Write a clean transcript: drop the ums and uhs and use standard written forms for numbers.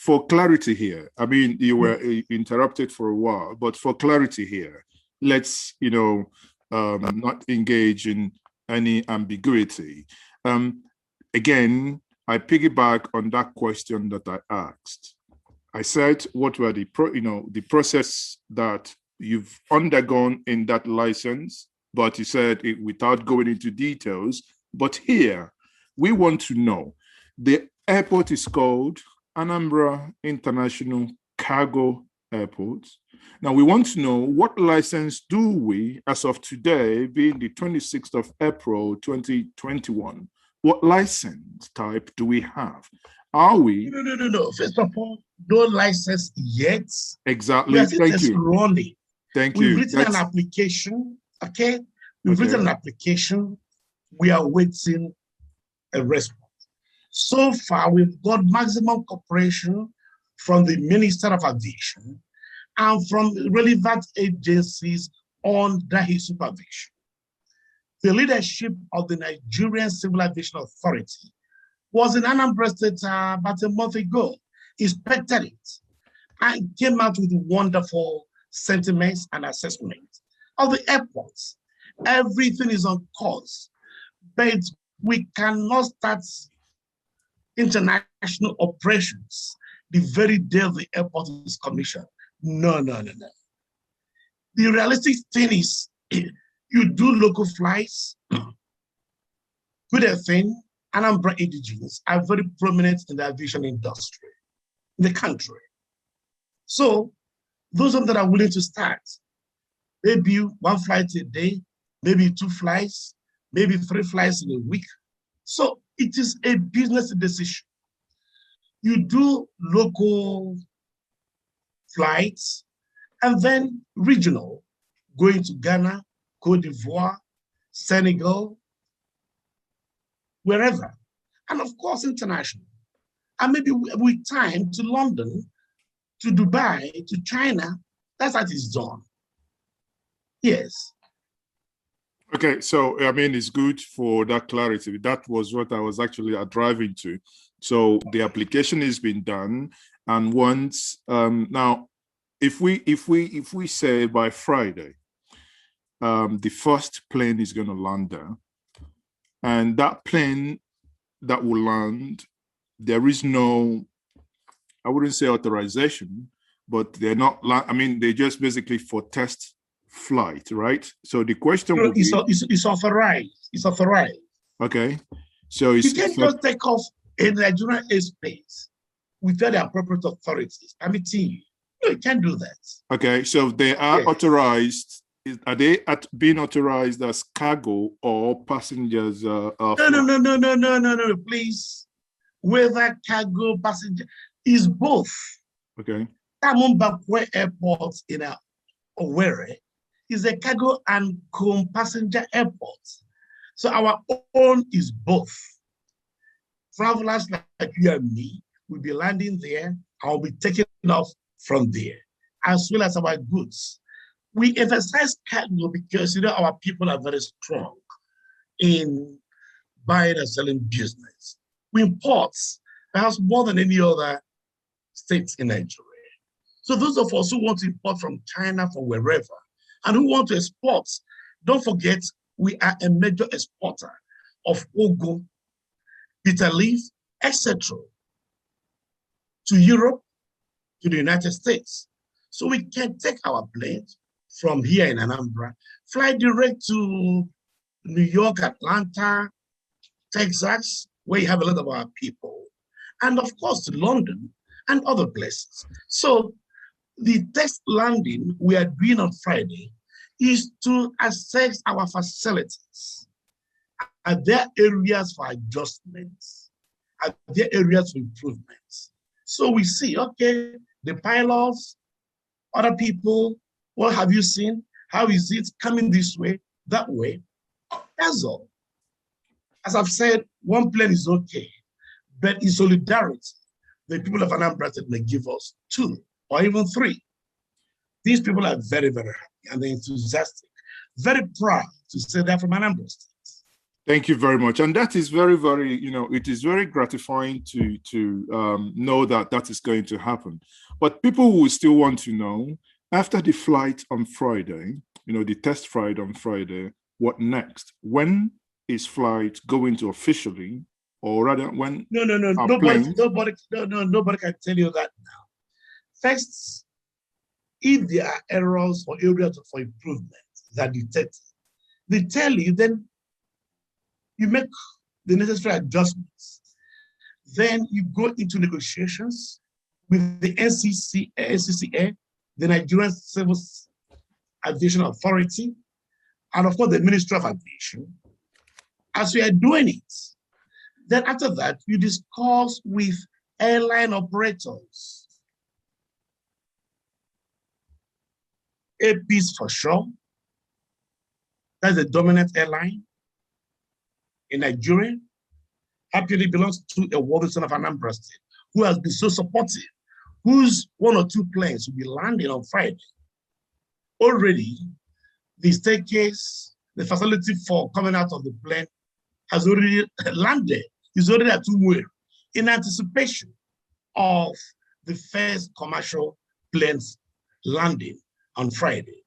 for clarity here, I mean, you were interrupted for a while, but for clarity here, let's, not engage in any ambiguity. Again, I piggyback on that question that I asked. I said, what were the process that you've undergone in that license, but you said it without going into details. But here, we want to know, the airport is called Anambra International Cargo Airport. Now, we want to know, what license do we, as of today, being the 26th of April, 2021, what license type do we have? Are we? No. First of all, no license yet. Exactly. Thank you. Running. Thank you. We've written an application, okay? We've written an application. We are waiting a response. So far, we've got maximum cooperation from the Minister of Aviation and from relevant agencies under his supervision. The leadership of the Nigerian Civil Aviation Authority was in Anambra State about a month ago, inspected it, and came out with wonderful sentiments and assessments of the airports. Everything is on course, but we cannot start international operations the very day the airport is commissioned. No. The realistic thing is, you do local flights. Good thing, Anambra indigenes are very prominent in the aviation industry in the country. So those of them that are willing to start, maybe 1 flight a day, maybe 2 flights, maybe 3 flights in a week. So it is a business decision. You do local flights and then regional, going to Ghana, Cote d'Ivoire, Senegal, wherever. And of course, international. And maybe with time to London, to Dubai, to China. That's how it's done. Yes. Okay, so I mean, it's good for that clarity. That was what I was actually driving to. So the application has been done, and once now, if we say by Friday, the first plane is going to land there, and that plane that will land, there is no, I wouldn't say authorization, but they're not. I mean, they just basically for test flight, right? So the question will be, it's authorized. It's authorized. Okay, so you can't just take off in Nigerian airspace without the appropriate authorities. I'm telling you, no, you can't do that. Okay, so they are authorized. Are they being authorized as cargo or passengers? No, please. Whether cargo, passenger is both. Okay. Tamumbakwe Airport in Owerri is a cargo and passenger airport. So our own is both. Travelers like you and me will be landing there. I'll be taking off from there, as well as our goods. We emphasize cargo because our people are very strong in buying and selling business. We import perhaps more than any other states in Nigeria. So those of us who want to import from China, from wherever, and who want to export, don't forget we are a major exporter of ugu, bitter leaf, etc. to Europe, to the United States. So we can take our planes from here in Anambra, fly direct to New York, Atlanta, Texas, where you have a lot of our people, and of course to London and other places. So the test landing we are doing on Friday is to assess our facilities. Are there areas for adjustments? Are there areas for improvements? So we see, okay, the pilots, other people, what have you seen? How is it coming this way, that way? That's all. As I've said, 1 plane is okay, but in solidarity, the people of Anambra State may give us 2 or even 3. These people are very, very happy and they're enthusiastic, very proud to say they're from Anambra State. Thank you very much. And that is very, very, it is very gratifying to know that that is going to happen. But people will still want to know, after the flight on Friday, the test flight on Friday, what next? When is flight going to officially, or rather when? Nobody can tell you that now. First, if there are errors or areas for improvement that detected, they tell you, then you make the necessary adjustments. Then you go into negotiations with the NCCA, the Nigerian Civil Aviation Authority, and of course the Ministry of Aviation. As we are doing it, then after that, you discuss with airline operators. APs for sure, that's the dominant airline in Nigeria, happily belongs to a worthy son of Anambra State, who has been so supportive, whose 1 or 2 planes will be landing on Friday. Already, the staircase, the facility for coming out of the plane has already landed. It's already at Umueri in anticipation of the first commercial planes landing on Friday.